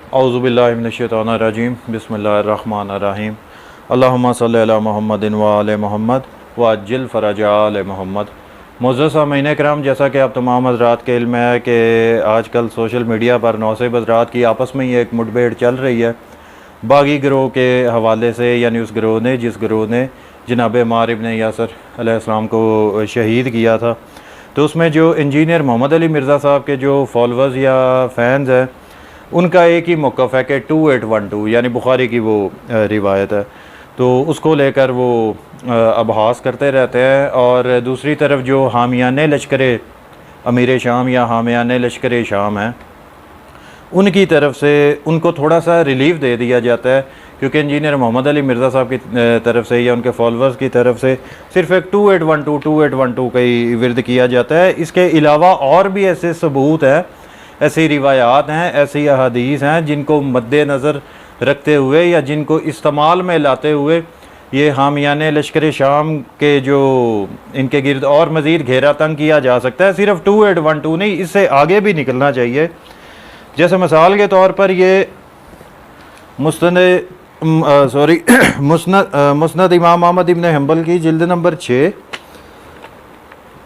औज़ुबिल्लाहि मिनश्शैतानिर्रजीम बिस्मिल्लाहिर्रहमानिर्रहीम अल्लाहुम्मा सल्लि अला मुहम्मदिन व आले मोहम्मद व अज्जिल फ़रज आले मोहम्मद। मुअज़्ज़ज़ सामीन किराम, जैसा कि आप तमाम हज़रात के इल्म है कि आजकल सोशल मीडिया पर नौसेब हज़रात की आपस में ही एक मुठभेड़ चल रही है बागी गिरोह के हवाले से, यानी उस गिरोह ने जिस गिरोह ने जनाब अम्मार इब्न यासिर अलैहिस्सलाम को शहीद किया था। तो उसमें जो इंजीनियर मोहम्मद अली मिर्ज़ा साहब के जो फॉलोअर्स या फ़ैन्स हैं, उनका एक ही मौक़िफ़ है कि 2812 यानी बुखारी की वो रिवायत है, तो उसको लेकर वो अबहास करते रहते हैं। और दूसरी तरफ जो हामियाने लश्कर अमीर शाम या हामियाने लश्कर शाम हैं, उनकी तरफ से उनको थोड़ा सा रिलीफ दे दिया जाता है, क्योंकि इंजीनियर मोहम्मद अली मिर्ज़ा साहब की तरफ से या उनके फॉलोअर्स की तरफ से सिर्फ एक 2812 का ही विर्द किया जाता है। इसके अलावा और भी ऐसे सबूत हैं, ऐसी रिवायात हैं, ऐसी अहादीस हैं जिनको मद्देनज़र रखते हुए या जिनको इस्तेमाल में लाते हुए ये हामियाने लश्कर शाम के जो इनके गिर्द और मज़ीद घेरा तंग किया जा सकता है। सिर्फ 2812 नहीं, इससे आगे भी निकलना चाहिए। जैसे मिसाल के तौर पर ये मुस्नद इमाम अहमद इब्न हंबल की जिल्द नंबर 6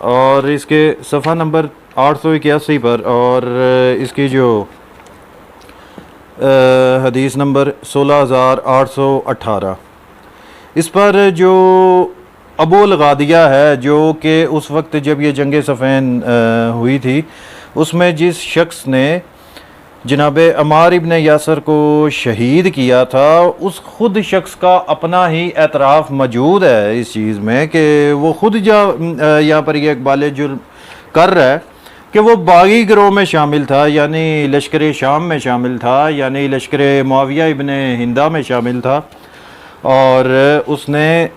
और इसके सफ़ा नंबर 881 पर, और इसकी जो हदीस नंबर 16818, इस पर जो अबुल गादिया है, जो कि उस वक्त जब ये जंग सफ़ैन हुई थी, उसमें जिस शख्स ने जनाब अम्मार इब्न यासिर को शहीद किया था, उस खुद शख्स का अपना ही एतराफ़ मौजूद है इस चीज़ में कि वो खुद यहाँ पर ये इक़बाल जुर्म कर रहा है कि वो बागी गिरोह में शामिल था, यानी लश्कर शाम में शामिल था, यानी लश्कर मुआविया इब्न हिंदा में शामिल था, और उसने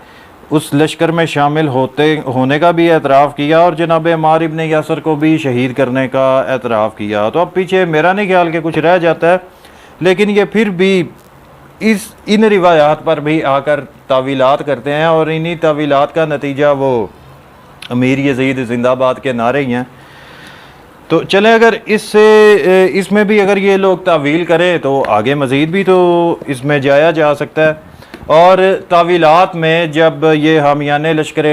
उस लश्कर में शामिल होने का भी एतराफ़ किया और जनाब अम्मार इब्न यासिर को भी शहीद करने का एतराफ़ किया। तो अब पीछे मेरा नहीं ख्याल कि कुछ रह जाता है, लेकिन ये फिर भी इन रिवायात पर भी आकर तावीलात करते हैं, और इन्हीं तावीलात का नतीजा वो अमीर यजीद जिंदाबाद के नारे ही हैं। तो चले, अगर इसमें भी अगर ये लोग तावील करें तो आगे मज़ीद भी तो इसमें जाया जा सकता है। और तावीलात में जब ये हामियाने लश्कर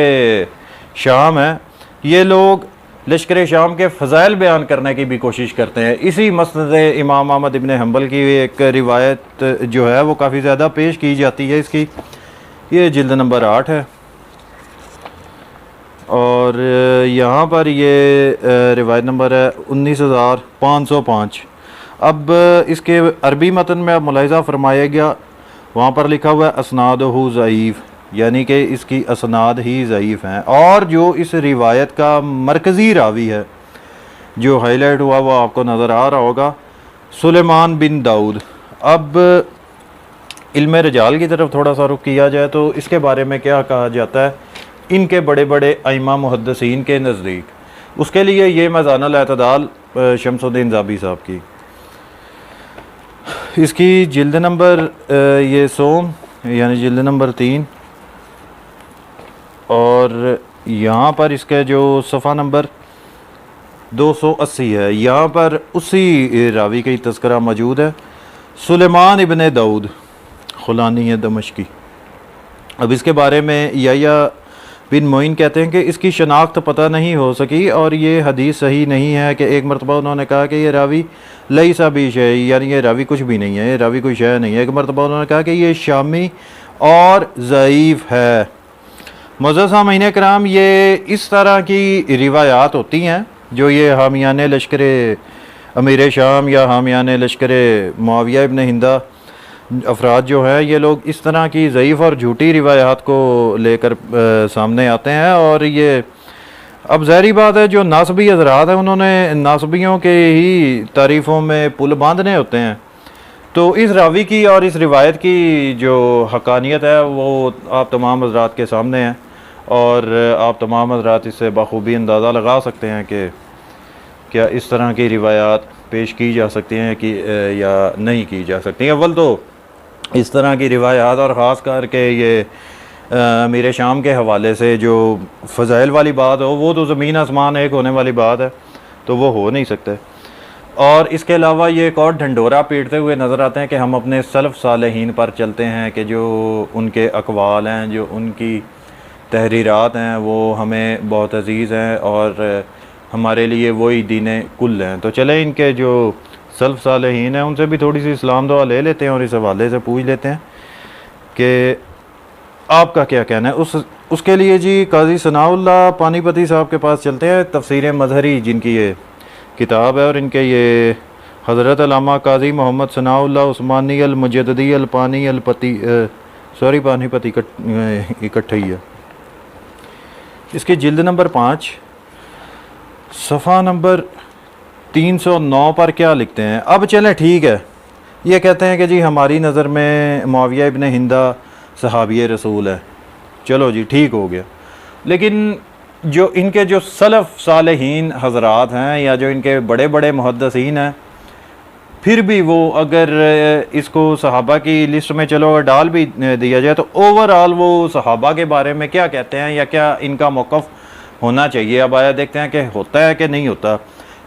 शाम है, ये लोग लश्कर शाम के फ़ज़ाइल बयान करने की भी कोशिश करते हैं। इसी मसनद इमाम अहमद इब्न हंबल की एक रिवायत जो है वो काफ़ी ज़्यादा पेश की जाती है। इसकी ये जिल्द नंबर 8 है, और यहाँ पर ये रिवायत नंबर है 19505। अब इसके अरबी मतन में अब मुलाहिज़ा फरमाएगा, वहाँ पर लिखा हुआ है असनादहु ज़ईफ़, यानी कि इसकी असनाद ही ज़ईफ़ हैं। और जो इस रिवायत का मरकज़ी रावी है जो हाईलाइट हुआ वो आपको नज़र आ रहा होगा, सुलेमान बिन दाऊद। अब इल्म रजाल की तरफ थोड़ा सा रुख किया जाए तो इसके बारे में क्या कहा जाता है इनके बड़े बड़े अइम्मा मुहद्दिसीन के नज़दीक। उसके लिए ये मज़ानुल एतदाल शम्सुद्दीन ज़ाबी साहब की, इसकी जिल्द नंबर ये सोम यानी जिल्द नंबर 3, और यहाँ पर इसका जो सफ़ा नंबर 280 है, यहाँ पर उसी रावी का तज़किरा मौजूद है, सुलेमान इब्न दाऊद खुलानी है दमश्की। अब इसके बारे में या बिन मोइन कहते हैं कि इसकी शनाख्त पता नहीं हो सकी, और ये हदीस सही नहीं है कि एक मरतबा उन्होंने कहा कि ये रावी लई सा भी शय, यानी ये रावी कुछ भी नहीं है, ये रावी कोई शय नहीं है। एक मरतबा उन्होंने कहा कि ये शामी और ज़ईफ़ है। मुअज़्ज़ज़ सामीन किराम, ये इस तरह की रिवायात होती हैं जो ये हामियाने लश्कर अमीर शाम या हामियाने लश्कर मुआविया इब्न हिंदा अफराद जो है, ये लोग इस तरह की ज़ईफ़ और झूठी रिवायात को लेकर सामने आते हैं। और ये अब ज़ाहिरी बात है, जो नासबी हज़रात हैं उन्होंने नासबियों के ही तारीफ़ों में पुल बांधने होते हैं। तो इस रावी की और इस रिवायत की जो हक़ानियत है वो आप तमाम हज़रात के सामने है, और आप तमाम हज़रात इससे बखूबी अंदाज़ा लगा सकते हैं कि क्या इस तरह की रिवायात पेश की जा सकती हैं कि या नहीं की जा सकती। अव्वल तो इस तरह की रिवायात और ख़ास करके ये मेरे शाम के हवाले से जो फ़ज़ाइल वाली बात हो, वो तो ज़मीन आसमान एक होने वाली बात है, तो वो हो नहीं सकता। और इसके अलावा ये एक और ढंढोरा पीटते हुए नज़र आते हैं कि हम अपने सल्फ़ सालेहीन पर चलते हैं, कि जो उनके अक़वाल हैं, जो उनकी तहरीरात हैं, वो हमें बहुत अज़ीज़ हैं और हमारे लिए वही दीन कुल हैं। तो चले इनके जो सल्फ़ सालेहीन हैं उनसे भी थोड़ी सी इस्लाम दुआ ले लेते हैं और इस हवाले से पूछ लेते हैं कि आपका क्या कहना है। उसके लिए जी काजी सनाउल्लाह पानीपती साहब के पास चलते हैं। तफसीर मज़हरी जिनकी ये किताब है और इनके ये हज़रत अल्लामा काजी मोहम्मद सनाउल्लाह उस्मानी अल मुजद्दिदी अल पानी अल पति पानीपती इकट्ठे ही है। इसकी जिल्द नंबर 5 सफ़ा नंबर 309 पर क्या लिखते हैं। अब चलें ठीक है, ये कहते हैं कि जी हमारी नज़र में मुआविया इब्न हिंदा सहाबी रसूल है। चलो जी ठीक हो गया, लेकिन जो इनके जो सलफ़ सालेहीन हज़रात हैं या जो इनके बड़े बड़े मुहद्दिसीन हैं, फिर भी वो अगर इसको सहाबा की लिस्ट में चलो अगर डाल भी दिया जाए तो ओवरऑल वो सहाबा के बारे में क्या कहते हैं या क्या इनका मौक़िफ़ होना चाहिए। अब आया देखते हैं कि होता है कि नहीं होता,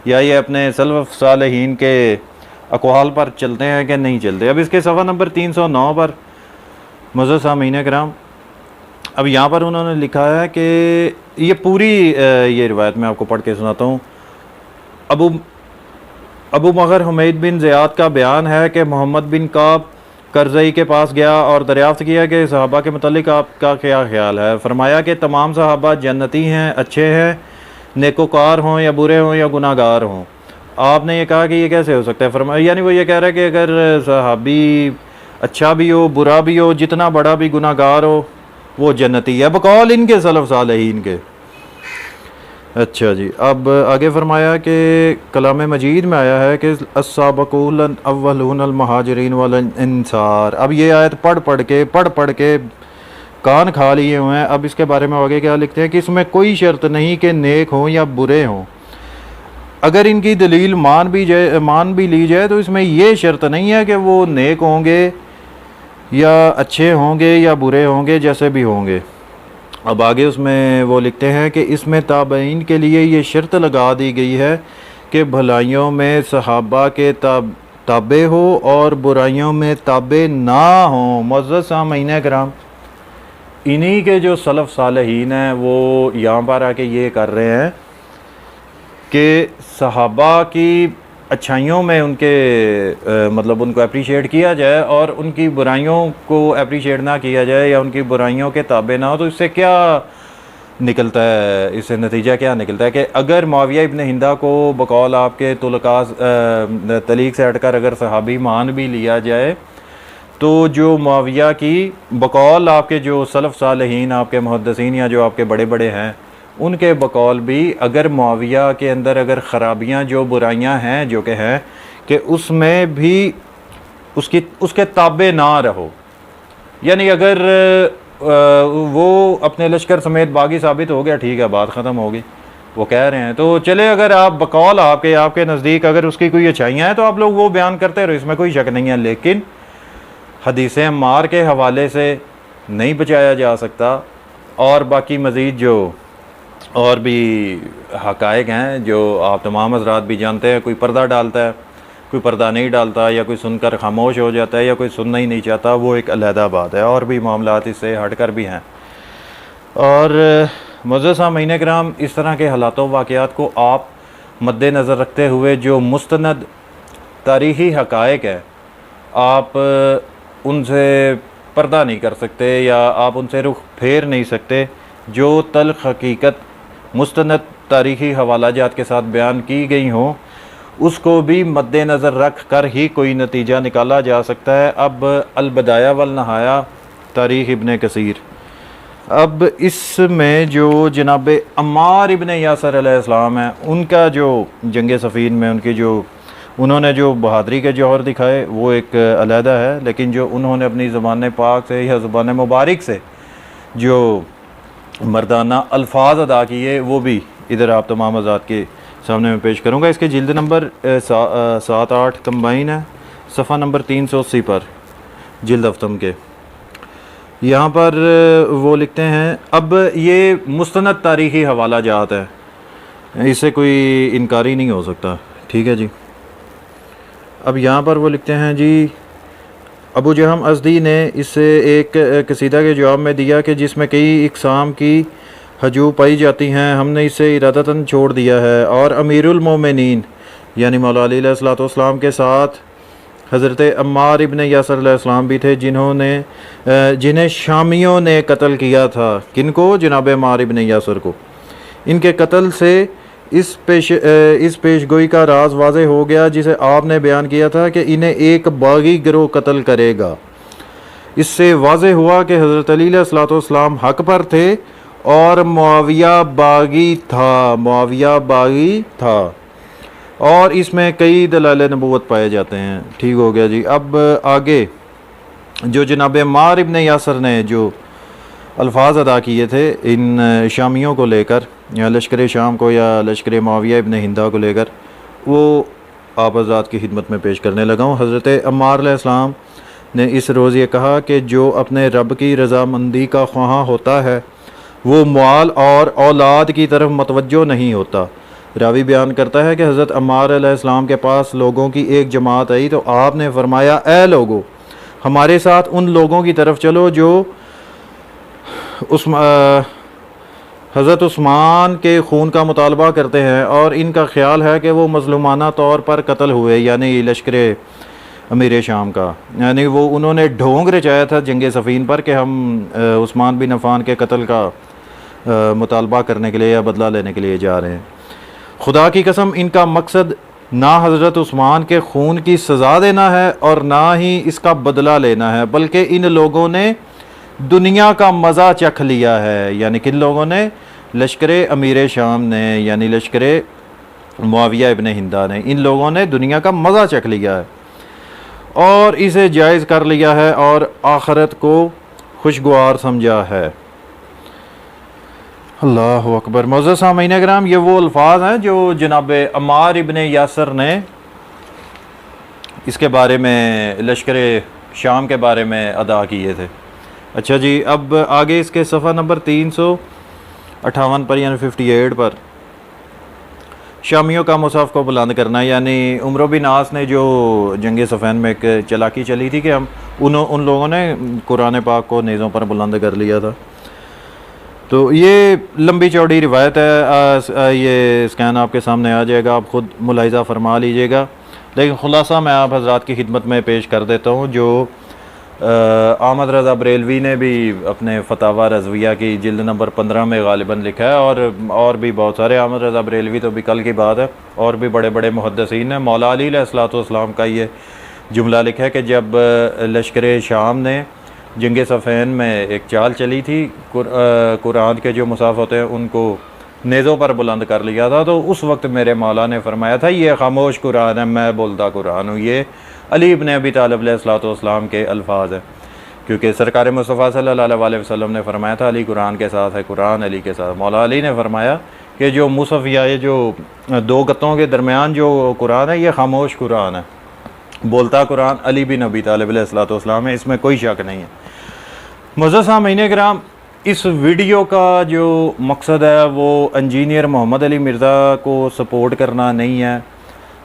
या ये अपने सलफ़ सालेहीन के अक़वाल पर चलते हैं कि नहीं चलते। अब इसके सफ़ा नंबर 309 पर मुअज़्ज़ज़ सामीन किराम, अब यहाँ पर उन्होंने लिखा है कि ये पूरी ये रिवायत मैं आपको पढ़ के सुनाता हूँ। अबू मगर हुमैद बिन ज़ियाद का बयान है कि मोहम्मद बिन काब करज़ई के पास गया और दरियाफ़्त किया कि सहाबा के मुतालिक आपका क्या ख्याल है। फरमाया कि तमाम सहाबा जन्नती हैं, अच्छे हैं, नेकोकार हों या बुरे हों या गुनाहगार हों। आपने ये कहा कि ये कैसे हो सकता है। फरमाया यानी वो ये कह रहा है कि अगर सहाबी अच्छा भी हो, बुरा भी हो, जितना बड़ा भी गुनाहगार हो, वो जन्नती है बकौल इनके सलफ़ सालेहीन के। अच्छा जी, अब आगे फरमाया कि कलाम मजीद में आया है कि अस्साबिक़ून अव्वलून अल मुहाजिरीन वल अंसार। अब ये आयत पढ़ पढ़ के कान खा लिए हुए हैं। अब इसके बारे में आगे क्या लिखते हैं कि इसमें कोई शर्त नहीं कि नेक हों या बुरे हों। अगर इनकी दलील मान भी ली जाए तो इसमें ये शर्त नहीं है कि वो नेक होंगे या अच्छे होंगे या बुरे होंगे, जैसे भी होंगे। अब आगे उसमें वो लिखते हैं कि इसमें ताबईन के लिए ये शर्त लगा दी गई है कि भलाइयों में सहाबा के ताबे हो और बुराइयों में ताबे ना हो। मुअज़्ज़ज़ सामीन किराम, इन्हीं के जो सलफ़ सालेहीन हैं वो यहाँ पर आके ये कर रहे हैं कि सहाबा की अच्छाइयों में उनके मतलब उनको अप्रिशिएट किया जाए और उनकी बुराइयों को अप्रिशिएट ना किया जाए या उनकी बुराइयों के ताबे ना हो। तो इससे क्या निकलता है, इससे नतीजा क्या निकलता है कि अगर मुआविया इब्न हिंदा को बकौल आपके तुलकास तलीक से हटकर अगर सहाबी मान भी लिया जाए तो जो मुआविया की बकौल आपके जो सलफ़ सालेहीन आपके मुहद्दिसीन या जो आपके बड़े बड़े हैं उनके बकौल भी अगर मुआविया के अंदर अगर ख़राबियाँ जो बुराइयाँ हैं जो कि हैं कि उसमें भी उसके ताबे ना रहो, यानी अगर वो अपने लश्कर समेत बागी साबित हो गया, ठीक है, बात ख़त्म होगी, वो कह रहे हैं। तो चले अगर आप बकौल आपके नज़दीक अगर उसकी कोई अच्छाइयाँ हैं तो आप लोग वो बयान करते रहो, इसमें कोई शक नहीं है, लेकिन हदीस अम्मार के हवाले से नहीं बचाया जा सकता। और बाकी मज़ीद जो और भी हक़ाइक़ हैं जो आप तमाम हज़रात भी जानते हैं, कोई पर्दा डालता है, कोई पर्दा नहीं डालता, या कोई सुनकर खामोश हो जाता है या कोई सुनना ही नहीं चाहता, वो एक अलहदा बात है। और भी मामलात इससे हटकर भी हैं। और मुअज़्ज़ज़ सामीन किराम, इस तरह के हालातों वाक़यात को आप मद्देनज़र रखते हुए जो मुस्तनद तारीख़ी हक़ाइक़ है आप उनसे पर्दा नहीं कर सकते या आप उनसे रुख फेर नहीं सकते। जो तल्ख़ हकीकत मुस्तनद तारीख़ी हवालाजात के साथ बयान की गई हों उसको भी मद्देनज़र रख कर ही कोई नतीजा निकाला जा सकता है। अब अल-बदाया वल नहाया तारीख़ इब्न कसीर, अब इसमें जो जनाब अम्मार इब्न यासर अलैहिस्सलाम हैं उनका जो जंग सफ़ीन में उनकी जो उन्होंने जो बहादरी के जौहर दिखाए वो एक अलहदा है, लेकिन जो उन्होंने अपनी ज़बान पाक से या ज़बान मुबारक से जो मर्दाना अल्फाज अदा किए वो भी इधर आप तमाम आज़ाद के सामने में पेश करूँगा। इसके जिल्द नंबर 7-8 कंबाइन है, सफ़ा नंबर 380 पर जिल्द अफ्तम के, यहाँ पर वो लिखते हैं। अब ये मुस्तनद तारीख़ी हवाला जात है, इससे कोई इनकारी नहीं हो सकता, ठीक है जी। अब यहाँ पर वो लिखते हैं जी, अबू जहम अज़दी ने इससे एक कसीदा के जवाब में दिया कि जिसमें कई इकसाम की हजू पाई जाती हैं, हमने इसे इरादतन छोड़ दिया है। और अमीरुल मोमिनीन यानी मौला अली अलैहिस्सलाम के साथ हज़रत अम्मार इब्न यासर अलैहिस्सलाम भी थे, जिन्हें शामियों ने कत्ल किया था। किनको? जनाब अम्मार इब्न यासर को। इनके कत्ल से इस पेशगोई का राज वाज़े हो गया जिसे आपने बयान किया था कि इन्हें एक बागी गिरोह कत्ल करेगा। इससे वाज़े हुआ कि हज़रत अली अलैहिस्सलाम हक़ पर थे और मुआविया बागी था और इसमें कई दलाल नबूवत पाए जाते हैं। ठीक हो गया जी। अब आगे जो जनाब अम्मार इब्न यासर ने जो अल्फाज अदा किए थे इन शामियों को लेकर, या लश्कर शाम को या लश्कर मुआविया इब्न हिंदा को लेकर, वो आप हज़रात की खिदमत में पेश करने लगा हूँ। हज़रत अम्मार अलैहिस्सलाम ने इस रोज़ ये कहा कि जो अपने रब की रज़ामंदी का ख्वाह होता है वो माल और औलाद की तरफ मतवज्जो नहीं होता। रावी बयान करता है कि हज़रत अम्मार अलैहिस्सलाम के पास लोगों की एक जमात आई तो आपने फरमाया, ए लोगो, हमारे साथ उन लोगों की तरफ चलो जो हज़रत उस्मान के खून का मुतालबा करते हैं और इनका ख्याल है कि वो मज़लूमाना तौर पर कत्ल हुए, यानी लश्कर अमीर शाम का। यानी वो उन्होंने ढोंग रचाया था जंग सफ़ीन पर कि हम उस्मान बिन अफ़ान के कत्ल का मुतालबा करने के लिए या बदला लेने के लिए जा रहे हैं। खुदा की कसम, इनका मकसद ना हज़रत उस्मान के खून की सज़ा देना है और ना ही इसका बदला लेना है, बल्कि इन लोगों ने दुनिया का मज़ा चख लिया है। यानी किन लोगों ने? लश्कर अमीर शाम ने, यानी लश्कर मुआविया इब्न हिंदा ने। इन लोगों ने दुनिया का मज़ा चख लिया है और इसे जायज़ कर लिया है और आखिरत को खुशगवार समझा है। अल्लाह अकबर। मोअज़्ज़ज़ सामीन किराम, ये वो अल्फाज हैं जो जनाब अम्मार इब्न यासर ने इसके बारे में, लश्कर शाम के बारे में अदा किए थे। अच्छा जी, अब आगे इसके सफ़ा नंबर 358 पर यानी 58 पर शामियों का मुसाफ़ को बुलंद करना, यानी उमर बिन आस ने जो जंग सफ़ैन में एक चलाकी चली थी कि हम उन लोगों ने कुरान पाक को नेज़ों पर बुलंद कर लिया था। तो ये लंबी चौड़ी रिवायत है, ये स्कैन आपके सामने आ जाएगा, आप ख़ुद मुलाहिज़ा फरमा लीजिएगा। लेकिन ख़ुलासा मैं आप हज़रात की खिदमत में पेश कर देता हूँ, जो अहमद रज़ा बरेलवी ने भी अपने फतावा रज़विया की जिल्द नंबर 15 में गालिबन लिखा है, और भी बहुत सारे, अहमद रज़ा बरेलवी तो भी कल की बात है, और भी बड़े बड़े मुहद्दिसीन ने मौला अली अलैहिस्सलाम का ये जुमला लिखा है कि जब लश्कर शाम ने जंग सफ़ैन में एक चाल चली थी, कुरान के जो मुसाफ़ होते हैं उनको नेज़ों पर बुलंद कर लिया था, तो उस वक्त मेरे मौला ने फरमाया था, ये खामोश कुरान है, मैं बोलता कुरान हूँ। ये अली इब्न अबी तालिब अलैहिस्सलाम के अल्फाज है, क्योंकि सरकार मुस्तफ़ा सल्लल्लाहु अलैहि वसल्लम ने फरमाया था, अली कुरान के साथ है, कुरान अली के साथ। मौला अली ने फरमाया कि जो मुसफ़ या ये जो दो गत्तों के दरमियान जो कुरान है, ये खामोश कुरान है, बोलता कुरान अली बिन अबी तालिब अलैहिस्सलाम है, इसमें कोई शक नहीं है। मुअज़्ज़ज़ सामीन किराम, इस वीडियो का जो मकसद है वो इंजीनियर मोहम्मद अली मिर्ज़ा को सपोर्ट करना नहीं है,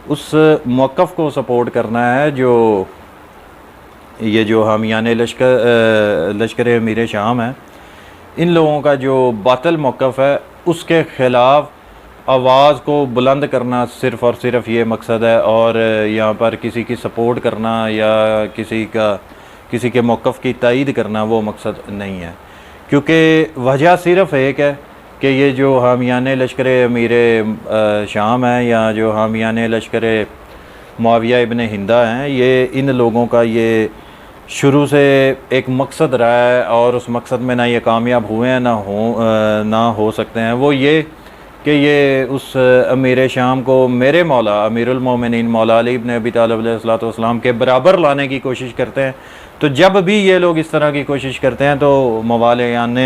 उस मौक़िफ़ को सपोर्ट करना है जो ये जो हामियान लश्कर अमीर शाम है, इन लोगों का जो बातिल मौक़िफ़ है उसके ख़िलाफ़ आवाज़ को बुलंद करना सिर्फ़ और सिर्फ ये मकसद है, और यहाँ पर किसी की सपोर्ट करना या किसी के मौक़िफ़ की तायीद करना वो मकसद नहीं है। क्योंकि वजह सिर्फ़ एक है कि ये जो हामियान लश्कर अमीर शाम है या जो हामियान लश्कर मुआविया इब्न हिंदा हैं, ये इन लोगों का ये शुरू से एक मकसद रहा है और उस मकसद में ना ये कामयाब हुए हैं ना हो सकते हैं। वो ये कि ये उस अमीर शाम को मेरे मौला अमीरुल मोमिनीन मौला अली इब्न अबी तालिब अलैहिस्सलाम के बराबर लाने की कोशिश करते हैं। तो जब भी ये लोग इस तरह की कोशिश करते हैं तो मवालियान ने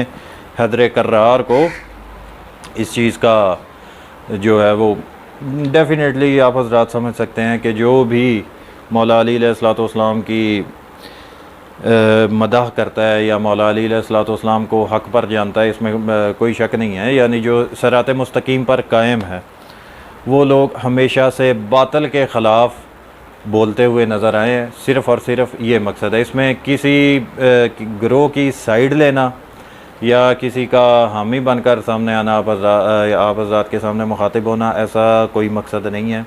हैदर कर्रार को इस चीज़ का जो है वो डेफिनेटली आप हज़रात समझ सकते हैं कि जो भी मौला अली अलैहिस्सलाम की मदह करता है या मौला अली अलैहिस्सलाम को हक़ पर जानता है, इसमें कोई शक नहीं है। यानी जो सरात मुस्तकीम पर कायम है, वो लोग हमेशा से बातिल के ख़िलाफ़ बोलते हुए नज़र आए हैं। सिर्फ़ और सिर्फ ये मकसद है, इसमें किसी ग्रोह की साइड लेना या किसी का हामी बनकर सामने आना, आप हज़रात के सामने मुखातिब होना, ऐसा कोई मकसद नहीं है।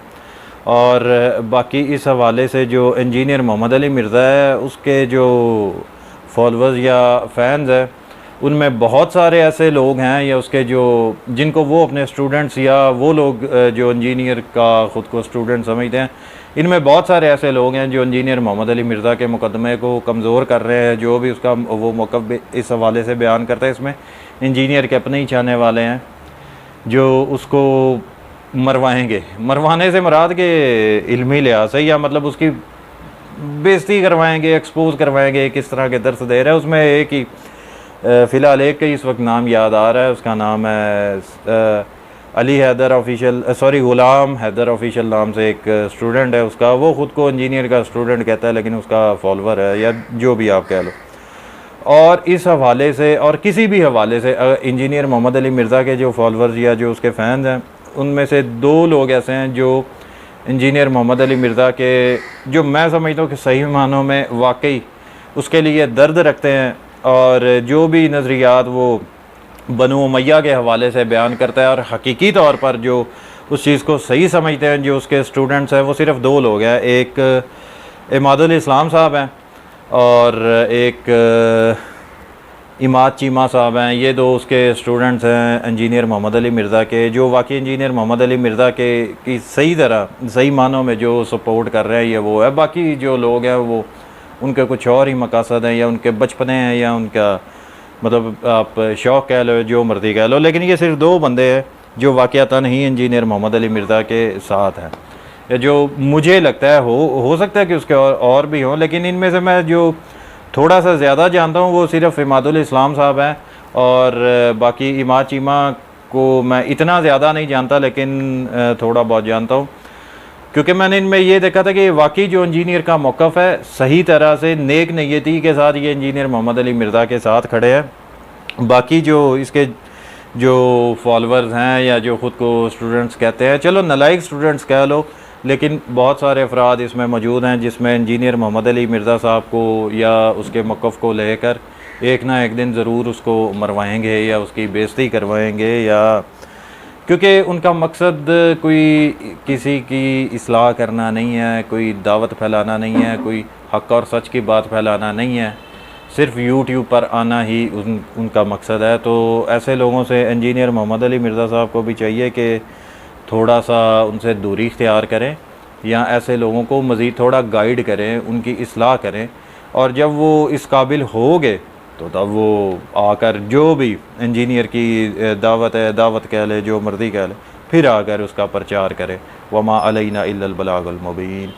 और बाकी इस हवाले से जो इंजीनियर मोहम्मद अली मिर्ज़ा है उसके जो फॉलोअर्स या फैंस हैं उनमें बहुत सारे ऐसे लोग हैं या उसके जो जिनको वो अपने स्टूडेंट्स या वो लोग जो इंजीनियर का ख़ुद को स्टूडेंट समझते हैं, इनमें बहुत सारे ऐसे लोग हैं जो इंजीनियर मोहम्मद अली मिर्ज़ा के मुकदमे को कमज़ोर कर रहे हैं। जो भी उसका वो मौक़िफ़ इस हवाले से बयान करता है, इसमें इंजीनियर के अपने ही चाहने वाले हैं जो उसको मरवाएंगे। मरवाने से मुराद के इल्मी लिहाज से या मतलब उसकी बेइज्जती करवाएंगे, एक्सपोज करवाएंगे, किस तरह के दर्स दे रहे हैं। उसमें एक ही फ़िलहाल एक ही इस वक्त नाम याद आ रहा है, उसका नाम है अली हैदर ऑफिशियल, सॉरी ग़ुलाम हैदर ऑफिशियल नाम से एक स्टूडेंट है उसका। वो ख़ुद को इंजीनियर का स्टूडेंट कहता है लेकिन उसका फॉलोवर है या जो भी आप कह लो। और इस हवाले से और किसी भी हवाले से इंजीनियर मोहम्मद अली मिर्ज़ा के जो फॉलोवर्स या जो उसके फ़ैन्स हैं उनमें से दो लोग ऐसे हैं जो इंजीनियर मोहम्मद अली मिर्ज़ा के जो मैं समझता हूँ कि सही मानों में वाकई उसके लिए दर्द रखते हैं और जो भी नज़रियात वो बनु उमैया के हवाले से बयान करता है और हकीकी तौर पर जो उस चीज़ को सही समझते हैं जो उसके स्टूडेंट्स हैं वो सिर्फ़ दो लोग हैं। एक इमादुल इस्लाम साहब हैं और एक इमाद चीमा साहब हैं। ये दो उसके स्टूडेंट्स हैं इंजीनियर मोहम्मद अली मिर्ज़ा के, जो वाकई इंजीनियर मोहम्मद अली मिर्ज़ा के की सही तरह सही मानों में जो सपोर्ट कर रहे हैं ये वो है। बाकी जो लोग हैं वो उनके कुछ और ही मकासद हैं या उनके बचपने हैं या उनका मतलब आप शौक़ कह लो, जो मर्ज़ी कह लो, लेकिन ये सिर्फ दो बंदे हैं जो वाक़यातन ही इंजीनियर मोहम्मद अली मिर्ज़ा के साथ हैं। या जो मुझे लगता है हो सकता है कि उसके और भी हों, लेकिन इनमें से मैं जो थोड़ा सा ज़्यादा जानता हूँ वो सिर्फ इमादुल इस्लाम साहब हैं और बाकी इमाद चीमा को मैं इतना ज़्यादा नहीं जानता लेकिन थोड़ा बहुत जानता हूँ क्योंकि मैंने इनमें ये देखा था कि वाकई जो इंजीनियर का मौक़िफ़ है सही तरह से नेक नीयती के साथ ये इंजीनियर मोहम्मद अली मिर्ज़ा के साथ खड़े हैं। बाकी जो इसके जो फॉलोअर्स हैं या जो ख़ुद को स्टूडेंट्स कहते हैं, चलो नलायक स्टूडेंट्स कह लो, लेकिन बहुत सारे अफराद इसमें मौजूद हैं जिसमें इंजीनियर मोहम्मद अली मिर्ज़ा साहब को या उसके मौक़िफ़ को लेकर एक ना एक दिन ज़रूर उसको मरवाएंगे या उसकी बेइज्जती करवाएंगे, या क्योंकि उनका मकसद कोई किसी की इस्लाह करना नहीं है, कोई दावत फैलाना नहीं है, कोई हक़ और सच की बात फैलाना नहीं है, सिर्फ यूट्यूब पर आना ही उनका मकसद है। तो ऐसे लोगों से इंजीनियर मोहम्मद अली मिर्ज़ा साहब को भी चाहिए कि थोड़ा सा उनसे दूरी इख्तियार करें या ऐसे लोगों को मज़ीद थोड़ा गाइड करें, उनकी इस्लाह करें, और जब वो इस काबिल हो गए तो तब वो आकर जो भी इंजीनियर की दावत है, दावत कह ले, जो मर्ज़ी कह ले, फिर आकर उसका प्रचार करें। वमा अलैना इल्लल बलागुल मुबीन।